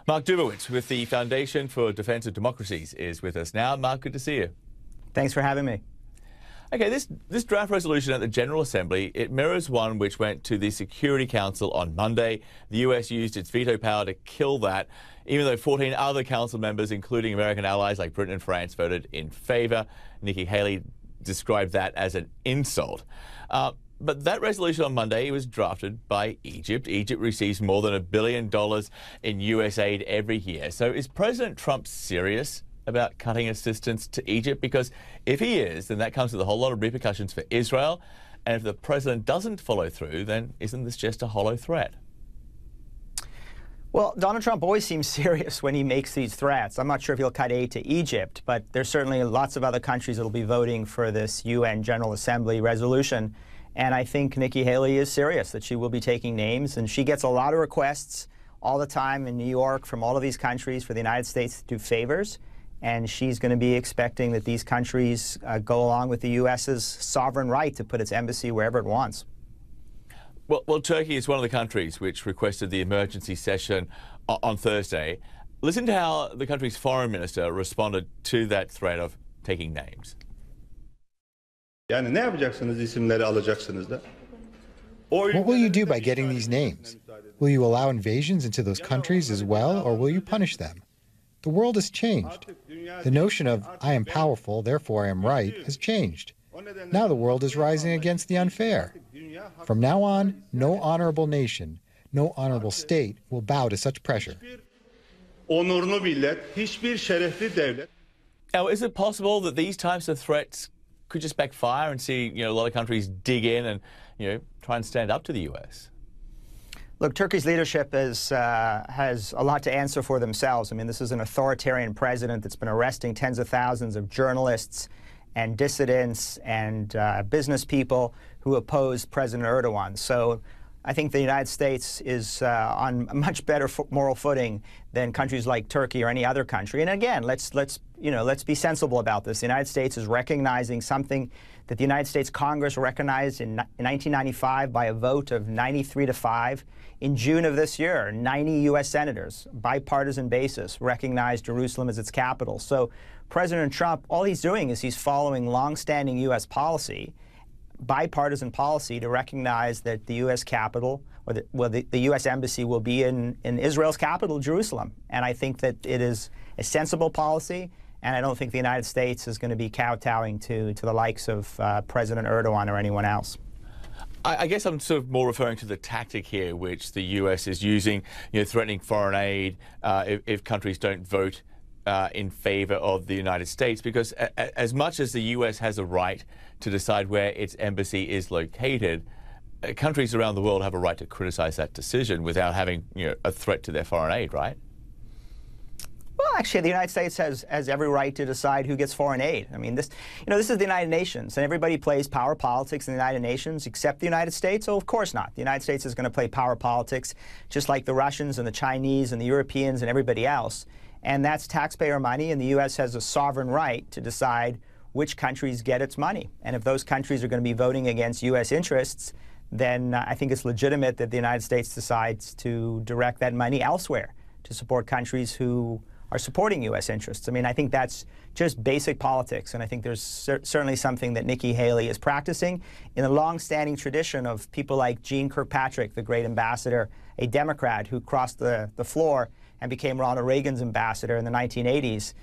Mark Dubowitz with the Foundation for Defense of Democracies is with us now. Mark, good to see you. Thanks for having me. Okay, this draft resolution at the General Assembly, it mirrors one which went to the Security Council on Monday. The US used its veto power to kill that, even though 14 other council members, including American allies like Britain and France, voted in favour. Nikki Haley described that as an insult. But that resolution on Monday, it was drafted by Egypt. Egypt receives more than $1 billion in US aid every year. So is President Trump serious about cutting assistance to Egypt? Because if he is, then that comes with a whole lot of repercussions for Israel. And if the president doesn't follow through, then isn't this just a hollow threat? Well, Donald Trump always seems serious when he makes these threats. I'm not sure if he'll cut aid to Egypt, but there's certainly lots of other countries that will be voting for this UN General Assembly resolution. And I think Nikki Haley is serious that she will be taking names, and she gets a lot of requests all the time in New York from all of these countries for the United States to do favors. And she's going to be expecting that these countries go along with the U.S.'s sovereign right to put its embassy wherever it wants. Well, Turkey is one of the countries which requested the emergency session on Thursday. Listen to how the country's foreign minister responded to that threat of taking names. Yani ne yapacaksınız isimleri alacaksınız da? What will you do by getting these names? Will you allow invasions into those countries as well, or will you punish them? The world has changed. The notion of I am powerful, therefore I am right, has changed. Now the world is rising against the unfair. From now on, no honorable nation, no honorable state will bow to such pressure. Onurlu millet, hiçbir şerefli devlet. Now, is it possible that these types of threats could just backfire and see, a lot of countries dig in and, try and stand up to the U.S.? Look, Turkey's leadership has a lot to answer for themselves. I mean, this is an authoritarian president that's been arresting tens of thousands of journalists and dissidents and business people who oppose President Erdogan. So I think the United States is on a much better moral footing than countries like Turkey or any other country. And again, let's be sensible about this. The United States is recognizing something that the United States Congress recognized in 1995 by a vote of 93-5. In June of this year, 90 U.S. senators, bipartisan basis, recognized Jerusalem as its capital. So President Trump, all he's doing is he's following longstanding U.S. policy, bipartisan policy, to recognize that the U.S. capital, or the U.S. embassy will be in Israel's capital, Jerusalem. And I think that it is a sensible policy, and I don't think the United States is going to be kowtowing to the likes of President Erdogan or anyone else. I guess I'm sort of more referring to the tactic here, which the U.S. is using, threatening foreign aid if countries don't vote in favor of the United States, because as much as the U.S. has a right to decide where its embassy is located, countries around the world have a right to criticize that decision without having, a threat to their foreign aid, right? Well, actually, the United States has every right to decide who gets foreign aid. I mean, this is the United Nations, and everybody plays power politics in the United Nations except the United States. Oh, of course not. The United States is going to play power politics just like the Russians and the Chinese and the Europeans and everybody else. And that's taxpayer money, and the U.S. has a sovereign right to decide which countries get its money. And if those countries are going to be voting against U.S. interests, then I think it's legitimate that the United States decides to direct that money elsewhere to support countries who are supporting U.S. interests. I mean, I think that's just basic politics, and I think there's certainly something that Nikki Haley is practicing in a long-standing tradition of people like Jeane Kirkpatrick, the great ambassador, a Democrat who crossed the floor and became Ronald Reagan's ambassador in the 1980s.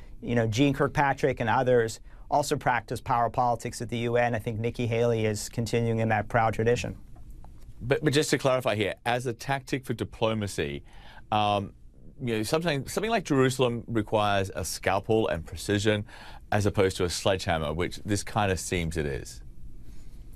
Jeane Kirkpatrick and others also practice power politics at the UN. I think Nikki Haley is continuing in that proud tradition. But just to clarify here, as a tactic for diplomacy, something like Jerusalem requires a scalpel and precision as opposed to a sledgehammer, which this kind of seems it is.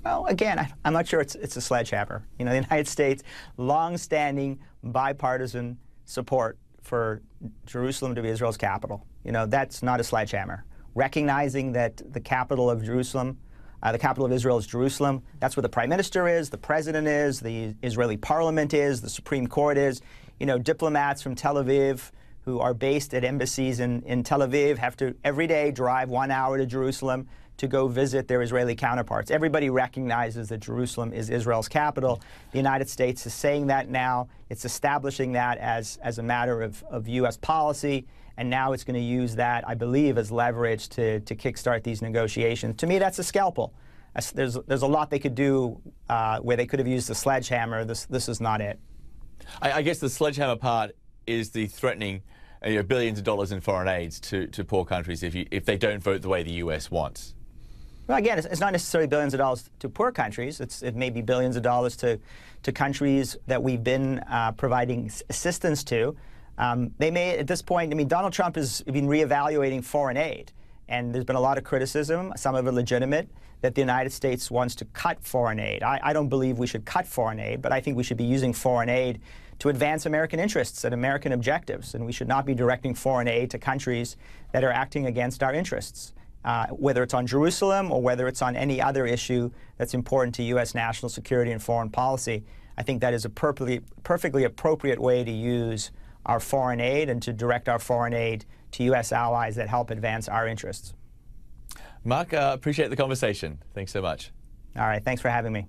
Well, again, I'm not sure it's a sledgehammer. The United States, long-standing bipartisan support for Jerusalem to be Israel's capital. That's not a sledgehammer. Recognizing that the capital of Jerusalem, the capital of Israel is Jerusalem, that's where the prime minister is, the president is, the Israeli parliament is, the Supreme Court is. Diplomats from Tel Aviv who are based at embassies in Tel Aviv have to every day drive 1 hour to Jerusalem to go visit their Israeli counterparts. Everybody recognizes that Jerusalem is Israel's capital. The United States is saying that now. It's establishing that as a matter of U.S. policy, and now it's going to use that, I believe, as leverage to kickstart these negotiations. To me, that's a scalpel. There's a lot they could do where they could have used the sledgehammer. This is not it. I guess the sledgehammer part is the threatening billions of dollars in foreign aids to poor countries if they don't vote the way the U.S. wants. Well, again, it's not necessarily billions of dollars to poor countries. It may be billions of dollars to countries that we've been providing assistance to. They may, at this point, I mean, Donald Trump has been reevaluating foreign aid, and there's been a lot of criticism, some of it legitimate, that the United States wants to cut foreign aid. I don't believe we should cut foreign aid, but I think we should be using foreign aid to advance American interests and American objectives, and we should not be directing foreign aid to countries that are acting against our interests. Whether it's on Jerusalem or whether it's on any other issue that's important to U.S. national security and foreign policy, I think that is a perfectly appropriate way to use our foreign aid and to direct our foreign aid to U.S. allies that help advance our interests. Mark, appreciate the conversation. Thanks so much. All right, thanks for having me.